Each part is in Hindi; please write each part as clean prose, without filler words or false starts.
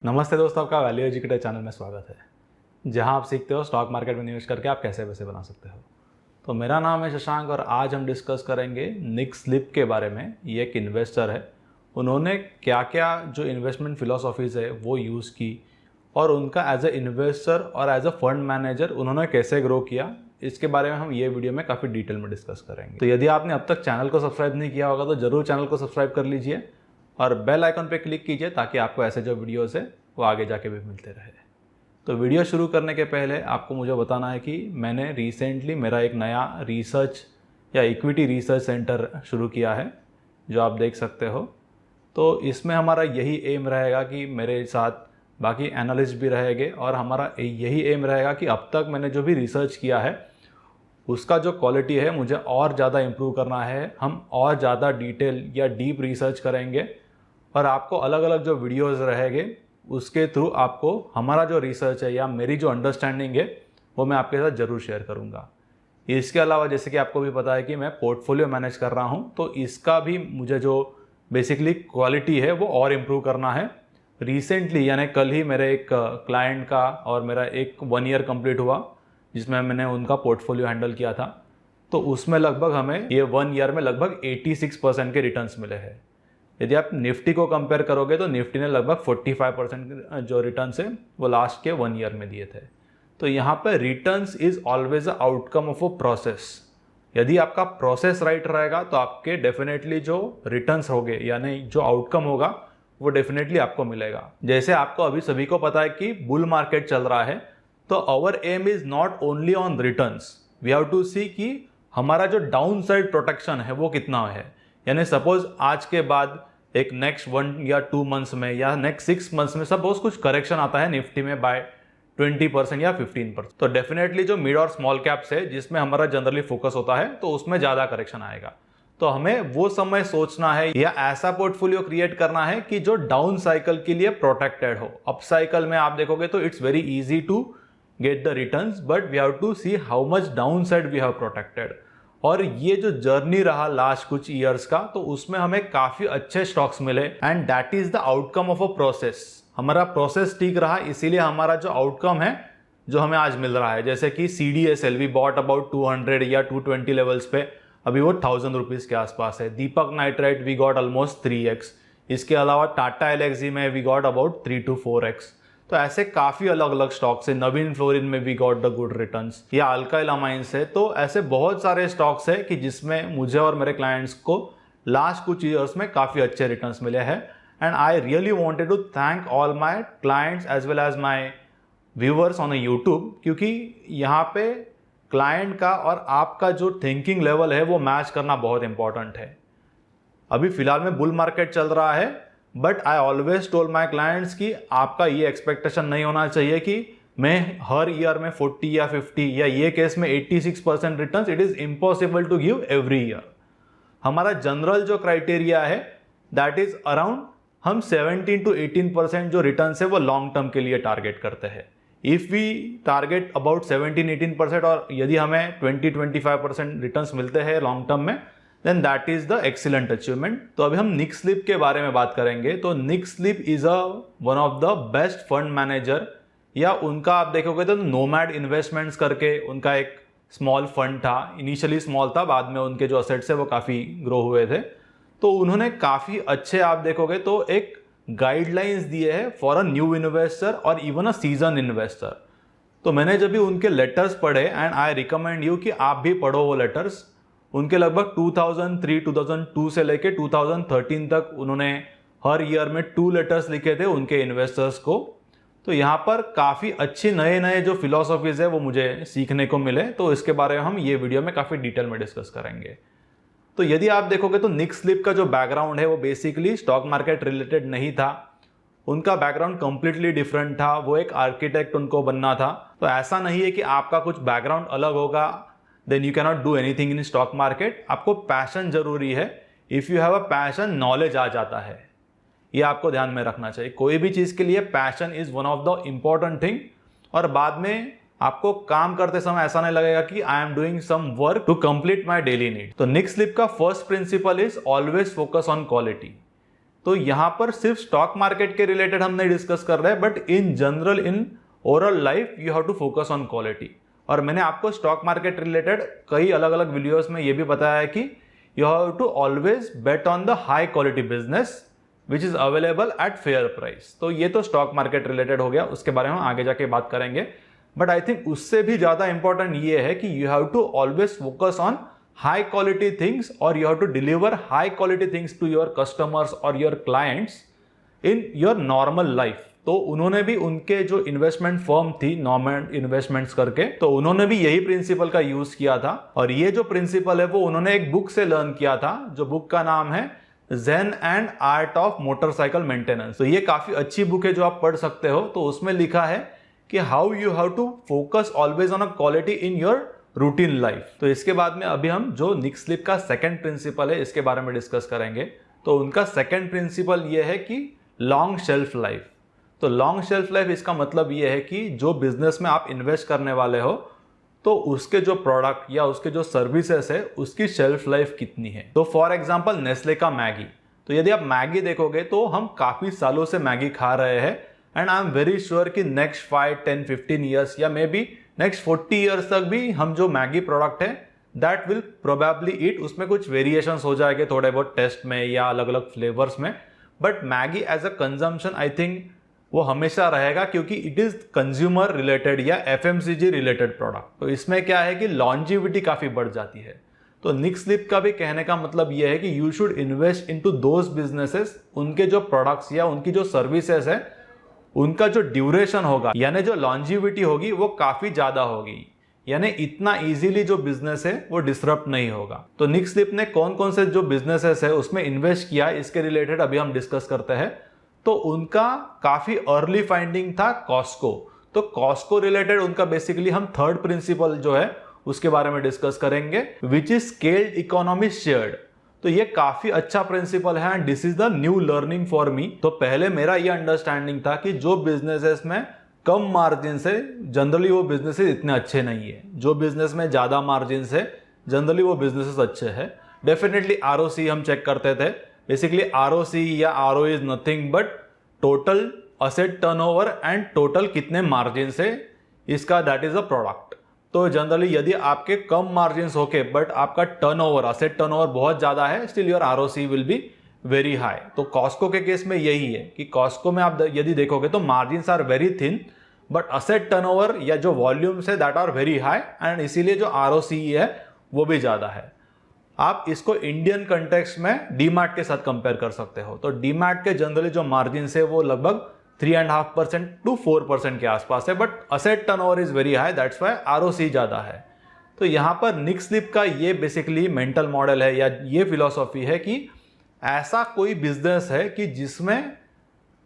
नमस्ते दोस्तों, आपका वैल्यू एजुकेटर चैनल में स्वागत है, जहां आप सीखते हो स्टॉक मार्केट में निवेश करके आप कैसे पैसे बना सकते हो। तो मेरा नाम है शशांक और आज हम डिस्कस करेंगे निक स्लिप के बारे में। ये एक इन्वेस्टर है, उन्होंने क्या क्या जो इन्वेस्टमेंट फिलोसॉफीज़ है वो यूज़ की और उनका एज ए इन्वेस्टर और एज अ फंड मैनेजर उन्होंने कैसे ग्रो किया, इसके बारे में हम ये वीडियो में काफ़ी डिटेल में डिस्कस करेंगे। तो यदि आपने अब तक चैनल को सब्सक्राइब नहीं किया होगा तो ज़रूर चैनल को सब्सक्राइब कर लीजिए और बेल आइकन पे क्लिक कीजिए ताकि आपको ऐसे जो वीडियोस है वो आगे जाके भी मिलते रहे। तो वीडियो शुरू करने के पहले आपको मुझे बताना है कि मैंने रिसेंटली मेरा एक नया रिसर्च या इक्विटी रिसर्च सेंटर शुरू किया है, जो आप देख सकते हो। तो इसमें हमारा यही एम रहेगा कि मेरे साथ बाकी एनालिस्ट भी रहेंगे और हमारा यही एम रहेगा कि अब तक मैंने जो भी रिसर्च किया है उसका जो क्वालिटी है मुझे और ज़्यादा इम्प्रूव करना है। हम और ज़्यादा डिटेल या डीप रिसर्च करेंगे और आपको अलग अलग जो वीडियोज़ रहेंगे उसके थ्रू आपको हमारा जो रिसर्च है या मेरी जो अंडरस्टैंडिंग है वो मैं आपके साथ ज़रूर शेयर करूँगा। इसके अलावा जैसे कि आपको भी पता है कि मैं पोर्टफोलियो मैनेज कर रहा हूँ, तो इसका भी मुझे जो बेसिकली क्वालिटी है वो और इम्प्रूव करना है। रिसेंटली यानी कल ही मेरे एक क्लाइंट का और मेरा एक 1 ईयर कंप्लीट हुआ जिसमें मैंने उनका पोर्टफोलियो हैंडल किया था। तो उसमें लगभग हमें ये 1 ईयर में लगभग 86% के रिटर्न्स मिले हैं। यदि आप निफ्टी को कंपेयर करोगे तो निफ्टी ने लगभग 45% जो रिटर्न्स है वो लास्ट के 1 ईयर में दिए थे। तो यहाँ पे returns is always a outcome of a process. यदि आपका प्रोसेस राइट रहेगा तो आपके डेफिनेटली जो रिटर्न्स होंगे यानी जो आउटकम होगा वो डेफिनेटली आपको मिलेगा। जैसे आपको अभी सभी को पता है कि बुल मार्केट चल रहा है, तो our aim is not only on returns, we have to see कि हमारा जो डाउन साइड प्रोटेक्शन है वो कितना है। यानी सपोज आज के बाद एक नेक्स्ट 1 या 2 मंथ्स में या नेक्स्ट 6 मंथ्स में सपोज कुछ करेक्शन आता है निफ्टी में बाय 20% या 15%, तो डेफिनेटली जो मिड और स्मॉल कैप्स है जिसमें हमारा जनरली फोकस होता है तो उसमें ज़्यादा करेक्शन आएगा। तो हमें वो समय सोचना है या ऐसा पोर्टफोलियो क्रिएट करना है कि जो डाउन साइकिल के लिए प्रोटेक्टेड हो। अप साइकिल में आप देखोगे तो it's very easy to get the returns, but we have to see how much downside we have protected. और ये जो जर्नी रहा लास्ट कुछ ईयर्स का, तो उसमें हमें काफी अच्छे स्टॉक्स मिले and that is the outcome of a process. हमारा प्रोसेस ठीक रहा, इसीलिए हमारा जो आउटकम है जो हमें आज मिल रहा है, जैसे कि CDSL वी बॉट अबाउट 200 या 220 लेवल्स पे, अभी वो 1000 रुपीज़ के आसपास है। Deepak nitrite we got almost 3x। इसके अलावा टाटा LXG में we got about 3 to 4x। तो ऐसे काफ़ी अलग अलग स्टॉक्स है। नवीन फ्लोरिन में we got the good returns, या अल्काइल अमाइंस है। तो ऐसे बहुत सारे स्टॉक्स है कि जिसमें मुझे और मेरे क्लाइंट्स को लास्ट कुछ ईयर्स में काफ़ी अच्छे रिटर्न्स मिले हैं। And I really wanted to thank all my clients as well as my viewers on YouTube, क्योंकि यहाँ पे क्लाइंट का और आपका जो थिंकिंग लेवल है वो मैच करना बहुत इंपॉर्टेंट है। अभी फिलहाल में बुल मार्केट चल रहा है, but I always told my clients कि आपका ये एक्सपेक्टेशन नहीं होना चाहिए कि मैं हर ईयर में 40 या 50 या ये केस में 86% returns, it is impossible to give every year. हमारा जनरल जो क्राइटेरिया है दैट इज अराउंड हम 17 to 18% जो रिटर्न्स है वो लॉन्ग टर्म के लिए टारगेट करते हैं। इफ वी टारगेट अबाउट 17-18% और यदि हमें 20-25% रिटर्न्स मिलते हैं लॉन्ग टर्म में, then that is the excellent achievement। तो अभी हम निक स्लिप के बारे में बात करेंगे। तो Nick Sleep is one of the best fund manager, या उनका आप देखोगे तो नोमैड इन्वेस्टमेंट्स करके उनका एक स्मॉल फंड था। इनिशियली स्मॉल था, बाद में उनके जो असेट्स है वो काफ़ी ग्रो हुए थे। तो उन्होंने काफ़ी अच्छे आप देखोगे तो एक गाइडलाइंस दिए हैं फॉर अ न्यू इन्वेस्टर और इवन अ सीजन इन्वेस्टर। तो मैंने जब भी उनके लेटर्स पढ़े एंड आई रिकमेंड यू कि आप भी पढ़ो वो लेटर्स। उनके लगभग 2003-2002 से लेके 2013 तक उन्होंने हर ईयर में 2 लेटर्स लिखे थे उनके इन्वेस्टर्स को। तो यहाँ पर काफ़ी अच्छी नए नए जो फिलोसॉफीज़ है वो मुझे सीखने को मिले। तो इसके बारे में हम ये वीडियो में काफ़ी डिटेल में डिस्कस करेंगे। तो यदि आप देखोगे तो निक स्लिप का जो बैकग्राउंड है वो बेसिकली स्टॉक मार्केट रिलेटेड नहीं था। उनका बैकग्राउंड कंप्लीटली डिफरेंट था। वो एक आर्किटेक्ट उनको बनना था। तो ऐसा नहीं है कि आपका कुछ बैकग्राउंड अलग होगा then you cannot do anything in stock market. आपको पैशन जरूरी है। If you have a passion, knowledge आ जाता है। ये आपको ध्यान में रखना चाहिए। कोई भी चीज़ के लिए passion is one of the important thing. और बाद में आपको काम करते समय ऐसा नहीं लगेगा कि I am doing some work to complete my daily need. तो निक स्लिप का first principle is always focus on quality. तो यहाँ पर सिर्फ स्टॉक मार्केट के रिलेटेड हम नहीं डिस्कस कर रहे हैं, but in general in overall life you have to focus on quality. और मैंने आपको स्टॉक मार्केट रिलेटेड कई अलग अलग वीडियोस में ये भी बताया है कि you have to always bet on the high quality business which is available at fair price. तो ये तो स्टॉक मार्केट रिलेटेड हो गया, उसके बारे में हम आगे जाके बात करेंगे। बट आई थिंक उससे भी ज्यादा इंपॉर्टेंट ये है कि you have to always focus on high quality things और you have to deliver high quality things to your customers और your clients in your normal life. तो उन्होंने भी उनके जो इन्वेस्टमेंट फर्म थी नॉर्मल इन्वेस्टमेंट्स करके, तो उन्होंने भी यही प्रिंसिपल का यूज किया था। और ये जो प्रिंसिपल है वो उन्होंने एक बुक से लर्न किया था, जो बुक का नाम है Zen and art of motorcycle maintenance. तो ये काफी अच्छी बुक है जो आप पढ़ सकते हो। तो उसमें लिखा है कि how you have to focus always on a quality in your routine life. तो इसके बाद में अभी हम जो निक स्लिप का सेकंड प्रिंसिपल है इसके बारे में डिस्कस करेंगे। तो उनका सेकंड प्रिंसिपल ये है कि लॉन्ग शेल्फ लाइफ। तो लॉन्ग शेल्फ लाइफ इसका मतलब ये है कि जो बिजनेस में आप इन्वेस्ट करने वाले हो तो उसके जो प्रोडक्ट या उसके जो सर्विसेज है उसकी शेल्फ लाइफ कितनी है। तो फॉर एग्जांपल नेस्ले का मैगी, तो यदि आप मैगी देखोगे तो हम काफी सालों से मैगी खा रहे हैं and I am very sure कि नेक्स्ट 5, 10, 15 ईयर्स या मे बी नेक्स्ट 40 ईयर्स तक भी हम जो मैगी प्रोडक्ट है दैट विल प्रोबेबली ईट। उसमें कुछ वेरिएशंस हो जाएंगे थोड़े बहुत टेस्ट में या अलग अलग फ्लेवर्स में, but Maggi as a consumption I think वो हमेशा रहेगा क्योंकि इट इज कंज्यूमर रिलेटेड या एफएमसीजी रिलेटेड प्रोडक्ट। तो इसमें क्या है कि लॉन्जिविटी काफी बढ़ जाती है। तो निक स्लिप का भी कहने का मतलब ये है कि you should invest into those businesses, उनके जो प्रोडक्ट्स या उनकी जो सर्विसेज है उनका जो ड्यूरेशन होगा यानी जो लॉन्जिविटी होगी वो काफी ज्यादा होगी, यानी इतना इजीली जो बिजनेस है वो डिसरप्ट नहीं होगा। तो निक स्लिप ने कौन कौन से जो बिजनेसेस है उसमें इन्वेस्ट किया इसके रिलेटेड अभी हम डिस्कस करते हैं। तो उनका काफी अर्ली फाइंडिंग था कॉस्को। तो कॉस्को रिलेटेड उनका बेसिकली हम थर्ड प्रिंसिपल जो है उसके बारे में डिस्कस करेंगे, which is scaled economy shared. तो ये काफी अच्छा प्रिंसिपल है and this is the new learning for me. तो पहले मेरा ये अंडरस्टैंडिंग था कि जो बिजनेसेस में कम मार्जिन से जनरली वो बिजनेसेस इतने अच्छे नहीं है, जो बिजनेस में ज्यादा मार्जिन से जनरली वो बिजनेसेस अच्छे हैं। डेफिनेटली आरओसी हम चेक करते थे। बेसिकली आरओसी या RO is nothing but total asset turnover and total कितने मार्जिन से इसका दैट इज अ प्रोडक्ट। तो जनरली यदि आपके कम मार्जिन होके बट आपका टर्नओवर असेट टर्नओवर बहुत ज्यादा है, still your ROC will be very high. तो कॉस्को के केस में यही है कि कॉस्को में आप यदि देखोगे तो margins are very thin but asset turnover या जो वॉल्यूम्स है that are very high and इसीलिए जो आरओसी है वो भी ज्यादा है। आप इसको इंडियन कंटेक्स्ट में डीमार्ट के साथ कंपेयर कर सकते हो। तो डीमार्ट के जनरली जो मार्जिन है वो लगभग 3.5% टू 4% के आसपास है, but asset turnover is very high, that's why ROC ज्यादा है। तो यहां पर निक स्लिप का ये बेसिकली मेंटल मॉडल है या ये फिलॉसफी है कि ऐसा कोई बिजनेस है कि जिसमें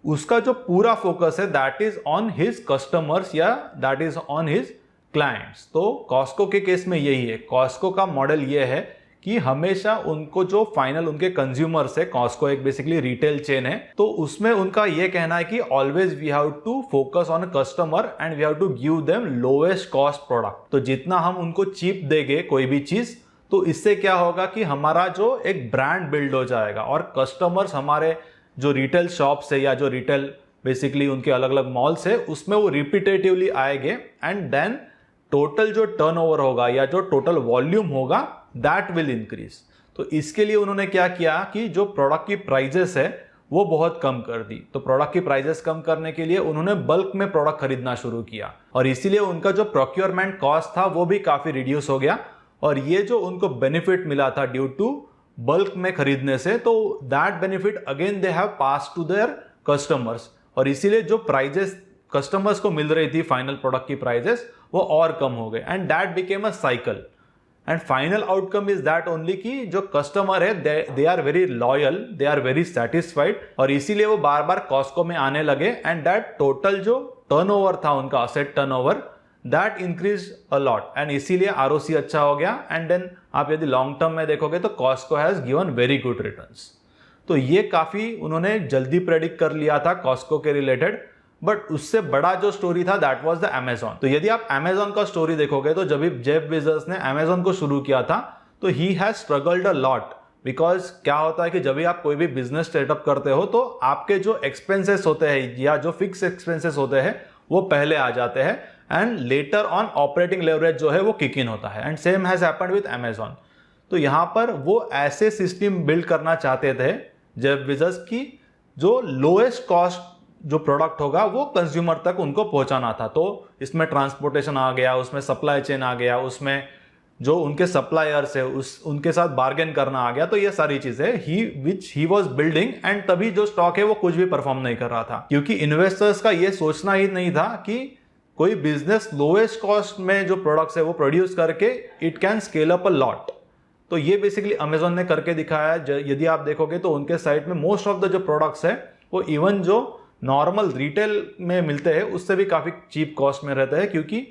उसका जो पूरा फोकस है that is on his customers या that is on his clients. तो कॉस्को के केस में यही है। कॉस्को का मॉडल ये है कि हमेशा उनको जो फाइनल उनके कंज्यूमर्स है, कॉस्को एक बेसिकली रिटेल चेन है, तो उसमें उनका ये कहना है कि always we have to focus on customer and we have to give them lowest cost product. तो जितना हम उनको चीप देंगे कोई भी चीज, तो इससे क्या होगा कि हमारा जो एक ब्रांड बिल्ड हो जाएगा और कस्टमर्स हमारे जो रिटेल शॉप्स है या जो रिटेल बेसिकली उनके अलग अलग मॉल्स है उसमें वो रिपीटेटिवली आएंगे एंड देन टोटल जो टर्नओवर होगा या जो टोटल वॉल्यूम होगा दैट विल इंक्रीज। तो इसके लिए उन्होंने क्या किया कि जो प्रोडक्ट की प्राइजेस है वो बहुत कम कर दी। तो प्रोडक्ट की प्राइजेस कम करने के लिए उन्होंने बल्क में प्रोडक्ट खरीदना शुरू किया और इसीलिए उनका जो प्रोक्योरमेंट कॉस्ट था वो भी काफी रिड्यूस हो गया। और ये जो उनको बेनिफिट मिला था ड्यू टू बल्क में खरीदने से, तो that benefit again they have pass to their customers. और इसीलिए जो प्राइजेस कस्टमर्स को मिल रही थी फाइनल प्रोडक्ट की प्राइजेस वो और कम हो गए and that became a cycle. And final outcome is that only कि जो कस्टमर है they are very loyal, they are very satisfied और इसीलिए वो बार बार कॉस्को में आने लगे एंड दैट टोटल जो टर्नओवर था उनका asset turnover that increase a lot and इसीलिए आरओसी अच्छा हो गया। एंड देन आप यदि लॉन्ग टर्म में देखोगे तो Costco has given very good returns. तो ये काफी उन्होंने जल्दी प्रेडिक्ट कर लिया था कॉस्को के रिलेटेड। बट उससे बड़ा जो स्टोरी था दैट वाज द अमेजॉन। तो यदि आप अमेजॉन का स्टोरी देखोगे तो जब जेफ बेजोस ने अमेजॉन को शुरू किया था तो he has struggled a lot because क्या होता है कि जब भी आप कोई भी बिजनेस स्टार्टअप करते हो तो आपके जो एक्सपेंसेस होते हैं या जो फिक्स एक्सपेंसेस होते हैं वो पहले आ जाते हैं and later on operating leverage जो है वो किक इन होता है। And same has happened with Amazon. तो यहाँ पर वो ऐसे सिस्टम बिल्ड करना चाहते थे जेफ बेजोस की जो लोएस्ट कॉस्ट जो प्रोडक्ट होगा वो कंज्यूमर तक उनको पहुंचाना था। तो इसमें ट्रांसपोर्टेशन आ गया, उसमें सप्लाई चेन आ गया, उसमें जो उनके सप्लायर्स है उनके साथ बार्गेन करना आ गया। तो ये सारी चीजें ही वाज बिल्डिंग एंड तभी जो स्टॉक है वो कुछ भी परफॉर्म नहीं कर रहा था, क्योंकि इन्वेस्टर्स का ये सोचना ही नहीं था कि कोई बिजनेस लोएस्ट कॉस्ट में जो प्रोडक्ट्स है वो प्रोड्यूस करके it can scale up a lot. तो ये बेसिकली अमेजोन ने करके दिखाया। यदि आप देखोगे तो उनके साइट में मोस्ट ऑफ द जो प्रोडक्ट्स है वो इवन जो नॉर्मल रिटेल में मिलते हैं उससे भी काफी चीप कॉस्ट में रहते हैं, क्योंकि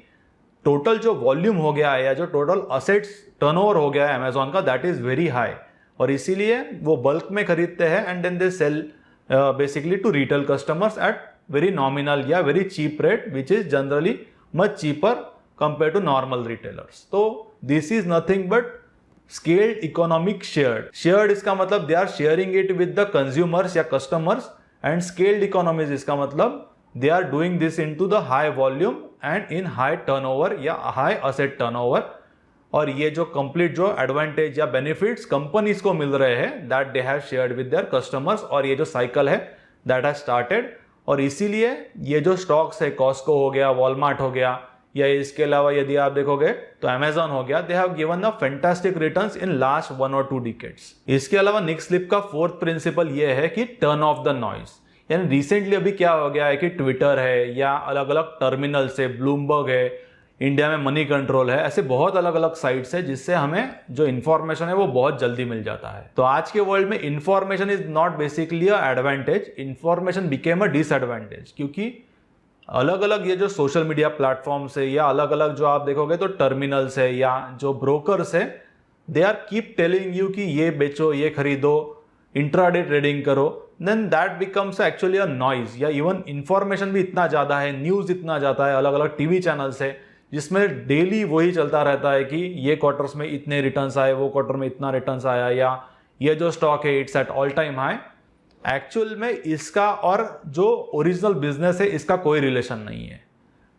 टोटल जो वॉल्यूम हो गया है या जो टोटल असेट्स टर्नओवर हो गया है अमेजोन का दैट इज वेरी हाई, और इसीलिए वो बल्क में खरीदते हैं and then they sell basically to retail customers at very nominal या very cheap rate which is generally much cheaper compare to normal retailers. तो this is nothing but scaled economic shared इसका मतलब they are sharing it with the consumers या कस्टमर्स, एंड स्केल्ड इकोनॉमीज इसका मतलब they are doing this into the high volume and in high turnover या high asset turnover। और ये जो कंप्लीट जो एडवांटेज या बेनिफिट्स कंपनीज को मिल रहे हैं that they have shared with their customers, और ये जो साइकिल है दैट हैज स्टार्टेड। और इसीलिए ये जो स्टॉक्स है कॉस्को हो गया, वॉलमार्ट हो गया, या इसके अलावा यदि आप देखोगे तो अमेजॉन हो गया, they have given the fantastic returns in last 1 or 2 decades. इसके अलावा निक स्लिप का फोर्थ प्रिंसिपल ये है कि टर्न ऑफ द नॉइज। यानी रिसेंटली अभी क्या हो गया है कि ट्विटर है या अलग अलग टर्मिनल्स है, ब्लूमबर्ग है, इंडिया में मनी कंट्रोल है, ऐसे बहुत अलग अलग साइट्स है जिससे हमें जो इन्फॉर्मेशन है वो बहुत जल्दी मिल जाता है। तो आज के वर्ल्ड में information is not basically a advantage, information became a disadvantage, क्योंकि अलग अलग ये जो सोशल मीडिया प्लेटफॉर्म्स है या अलग अलग जो आप देखोगे तो टर्मिनल्स है या जो ब्रोकर्स है, they are keep telling you कि ये बेचो, ये खरीदो, इंट्राडे ट्रेडिंग करो, then that becomes actually a noise. या इवन इंफॉर्मेशन भी इतना ज़्यादा है, न्यूज़ इतना ज़्यादा है, अलग अलग टीवी चैनल्स है जिसमें डेली वही चलता रहता है कि ये क्वार्टर्स में इतने रिटर्न्स आए, वो क्वार्टर में इतना रिटर्न्स आया, या ये जो स्टॉक है it's at all time high. Actual में इसका और जो ओरिजिनल बिजनेस है इसका कोई रिलेशन नहीं है।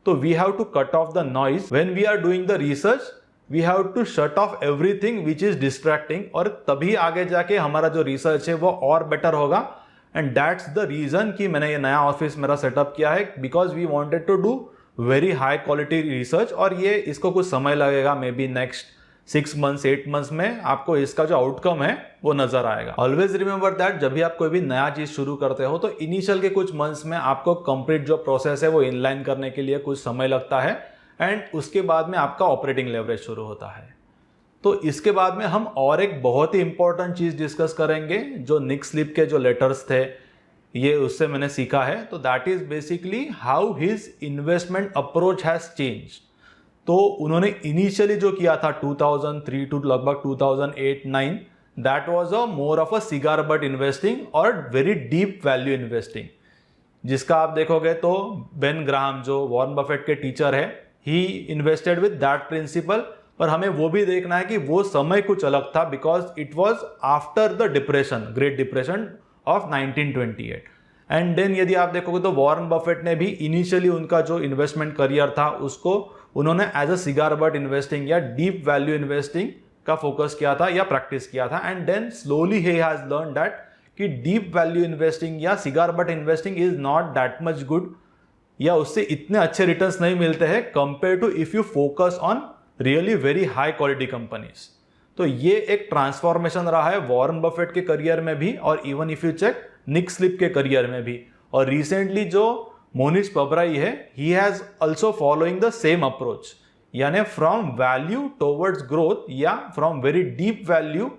तो we have to cut off the noise when we are doing the research, we have to shut off everything which is distracting, और तभी आगे जाके हमारा जो रिसर्च है वो और बेटर होगा। एंड दैट्स द रीजन कि मैंने ये नया ऑफिस मेरा सेटअप किया है, because we wanted to do very high quality research. और ये इसको कुछ समय लगेगा, maybe next 6 months 8 months में आपको इसका जो आउटकम है वो नजर आएगा। ऑलवेज रिमेंबर दैट जब भी आप कोई भी नया चीज शुरू करते हो तो इनिशियल के कुछ मंथ्स में आपको कंप्लीट जो प्रोसेस है वो इनलाइन करने के लिए कुछ समय लगता है, एंड उसके बाद में आपका ऑपरेटिंग लेवरेज शुरू होता है। तो इसके बाद में हम और एक बहुत ही इंपॉर्टेंट चीज डिस्कस करेंगे जो निक स्लिप के जो लेटर्स थे ये उससे मैंने सीखा है। तो that is basically how his investment approach has change. तो उन्होंने इनिशियली जो किया था 2003 टू लगभग 2008-9, that was a more of a cigar butt investing और वेरी डीप वैल्यू इन्वेस्टिंग, जिसका आप देखोगे तो बेन ग्राहम जो वॉरेन बफेट के टीचर है, ही इन्वेस्टेड विद दैट प्रिंसिपल। पर हमें वो भी देखना है कि वो समय कुछ अलग था, because it was after the depression, great depression of 1928। And then यदि आप देखोगे तो वॉरेन बफेट ने भी इनिशियली उनका जो इन्वेस्टमेंट करियर था उसको उन्होंने as a cigar butt investing या डीप वैल्यू इन्वेस्टिंग का फोकस किया था या प्रैक्टिस किया था। And then slowly he has learn that कि डीप वैल्यू इन्वेस्टिंग या cigar butt investing is not that much good, या उससे इतने अच्छे रिटर्न्स नहीं मिलते हैं compare to if you focus on really very high quality companies. तो ये एक ट्रांसफॉर्मेशन रहा है वॉरेन बफेट के करियर में भी, और even if you check Nick Sleep के करियर में भी। और रिसेंटली जो मोनिश पबराई है, he has also following the same approach, यानी फ्रॉम वैल्यू टुवर्ड्स ग्रोथ या from very deep value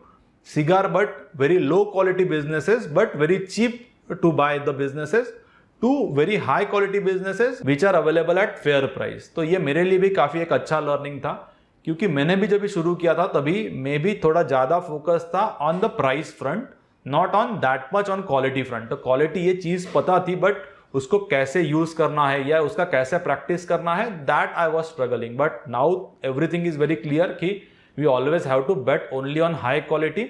cigar butt very low quality businesses but very cheap to buy the businesses to very high quality businesses which are available at fair price. तो ये मेरे लिए भी काफी एक अच्छा लर्निंग था, क्योंकि मैंने भी जब भी शुरू किया था तभी मैं भी थोड़ा ज्यादा फोकस था on the price front, not on that much on quality front. तो क्वालिटी ये चीज पता थी, बट उसको कैसे यूज करना है या उसका कैसे प्रैक्टिस करना है, that I was struggling. But now everything is very clear कि we always have to bet only on high quality,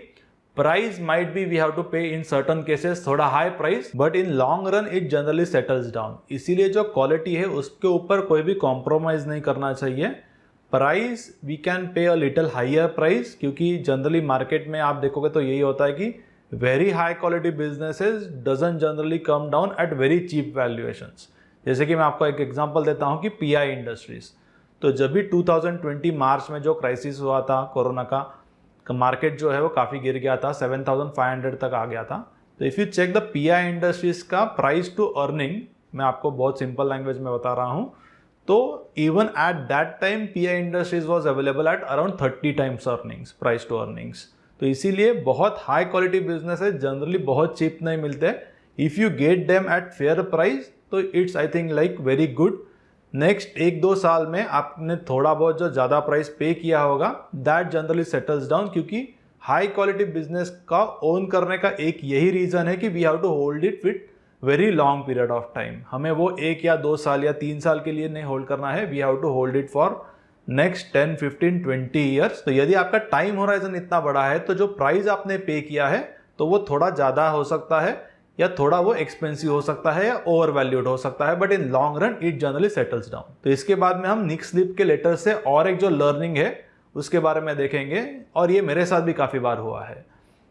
price might be we have to pay in certain cases थोड़ा high price, but in long run it generally settles down. इसीलिए जो क्वालिटी है उसके ऊपर कोई भी कॉम्प्रोमाइज नहीं करना चाहिए। Price we can pay a little higher price, क्योंकि जनरली मार्केट में आप देखोगे तो यही होता है कि very high quality businesses doesn't generally come down at very cheap valuations. जैसे कि मैं आपको एक एग्जांपल देता हूं कि पीआई इंडस्ट्रीज, तो जब भी 2020 मार्च में जो क्राइसिस हुआ था कोरोना का, मार्केट जो है वो काफ़ी गिर गया था, 7,500 तक आ गया था। तो if you check the PI Industries का प्राइस टू अर्निंग, मैं आपको बहुत सिंपल लैंग्वेज में बता रहा हूँ, तो even at that time PI industries was available at around 30 times earnings, price to earnings. तो इसीलिए बहुत हाई क्वालिटी बिजनेस है जनरली बहुत चीप नहीं मिलते। If you get them at fair price तो it's I think like very good. Next 1-2 साल में आपने थोड़ा बहुत जो ज़्यादा प्राइस पे किया होगा दैट जनरली सेटल्स डाउन, क्योंकि हाई क्वालिटी बिजनेस का ओन करने का एक यही रीज़न है कि we have to hold it with very long period of time. हमें वो 1 या 2 साल या 3 साल के लिए नहीं होल्ड करना है, we have to hold it for next 10, 15, 20 years. तो यदि आपका टाइम होराइजन इतना बड़ा है तो जो प्राइस आपने पे किया है तो वो थोड़ा ज़्यादा हो सकता है या थोड़ा वो एक्सपेंसिव हो सकता है या ओवर वैल्यूड हो सकता है, but in long run it generally settles down. तो इसके बाद में हम निक स्लिप के लेटर से और एक जो लर्निंग है उसके बारे में देखेंगे, और ये मेरे साथ भी काफ़ी बार हुआ है।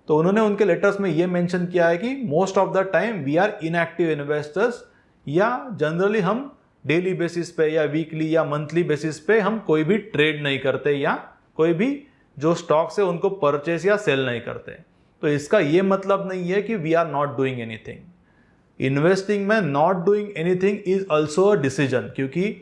तो उन्होंने उनके लेटर्स में ये मेंशन किया है कि most of the time we are inactive investors, या जनरली हम डेली बेसिस पे या वीकली या मंथली बेसिस पे हम कोई भी ट्रेड नहीं करते या कोई भी जो स्टॉक्स है उनको परचेस या सेल नहीं करते। तो इसका ये मतलब नहीं है कि we are not doing anything. Investing में not doing anything is also a decision, क्योंकि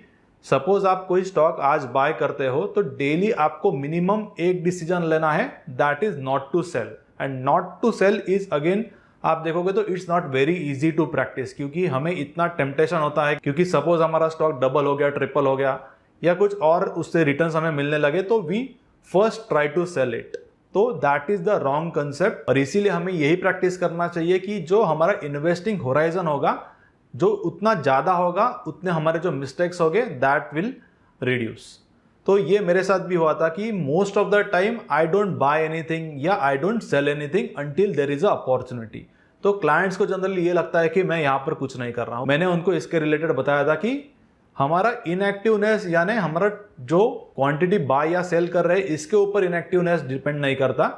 सपोज आप कोई स्टॉक आज बाय करते हो तो डेली आपको मिनिमम एक डिसीजन लेना है, that is not to sell. And not to sell is again आप देखोगे तो it's not very easy to practice, क्योंकि हमें इतना टेम्पटेशन होता है, क्योंकि सपोज हमारा स्टॉक डबल हो गया, ट्रिपल हो गया या कुछ और उससे रिटर्न्स हमें मिलने लगे तो we first try to sell it. तो that is the wrong concept, और इसीलिए हमें यही प्रैक्टिस करना चाहिए कि जो हमारा इन्वेस्टिंग होराइजन होगा जो उतना ज़्यादा होगा उतने हमारे जो मिस्टेक्स होंगे दैट विल रिड्यूस। तो ये मेरे साथ भी हुआ था कि most of the time I don't buy anything या I don't sell anything until there is a opportunity. तो क्लाइंट्स को जनरली ये लगता है कि मैं यहाँ पर कुछ नहीं कर रहा हूँ। मैंने उनको इसके रिलेटेड बताया था कि हमारा इनएक्टिवनेस यानी हमारा जो क्वांटिटी बाय या सेल कर रहे हैं इसके ऊपर इनएक्टिवनेस डिपेंड नहीं करता।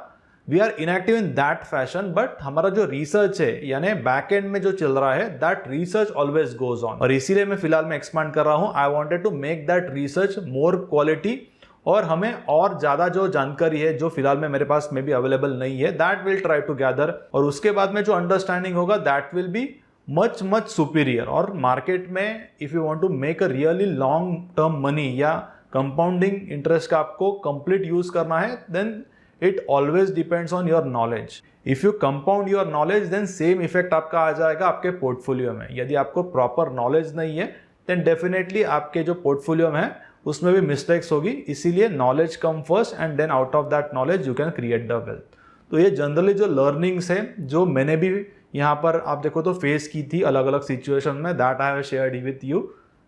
We are inactive in that fashion, but हमारा जो रिसर्च है यानी बैक एंड में जो चल रहा है that research always goes on. और इसीलिए मैं फिलहाल में एक्सपांड कर रहा हूँ। I wanted to make that research more quality, और हमें और ज़्यादा जो जानकारी है जो फिलहाल में मेरे पास में भी अवेलेबल नहीं है that will try to gather, और उसके बाद में जो अंडरस्टैंडिंग होगा that will be much superior. और मार्केट में if you want to make a really long term money या कंपाउंडिंग इंटरेस्ट का आपको कंप्लीट यूज करना है, then it always depends on your knowledge. If you compound your knowledge then same effect आपका आ जाएगा आपके पोर्टफोलियो में। यदि आपको प्रॉपर नॉलेज नहीं है देन डेफिनेटली आपके जो पोर्टफोलियो में है उसमें भी मिस्टेक्स होगी। इसीलिए knowledge come first and then out of that knowledge you can create the wealth. तो ये जनरली जो लर्निंग्स है जो मैंने भी यहाँ पर आप देखो तो फेस की थी अलग अलग सिचुएशन में, that I have shared with you.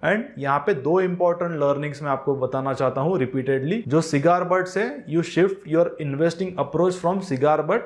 And यहाँ पे 2 इंपॉर्टेंट लर्निंग्स मैं आपको बताना चाहता हूँ रिपीटेडली। जो सिगार बट से you shift your investing approach from cigar butt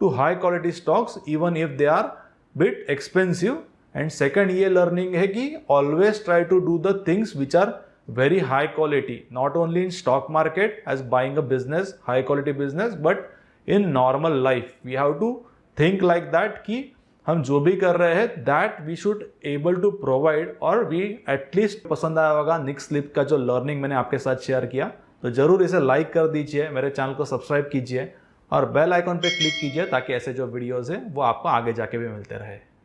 to high quality stocks even if they are bit expensive. And second ये लर्निंग है कि always try to do the things which are very high quality, not only in stock market as buying a business, high quality business, but in normal life we have to think like that कि हम जो भी कर रहे हैं that we should able to provide, और we at least पसंद आया होगा निक स्लिप का जो लर्निंग मैंने आपके साथ शेयर किया। तो जरूर इसे लाइक कर दीजिए, मेरे चैनल को सब्सक्राइब कीजिए और बेल आइकॉन पे क्लिक कीजिए ताकि ऐसे जो वीडियोस है वो आपको आगे जाके भी मिलते रहे।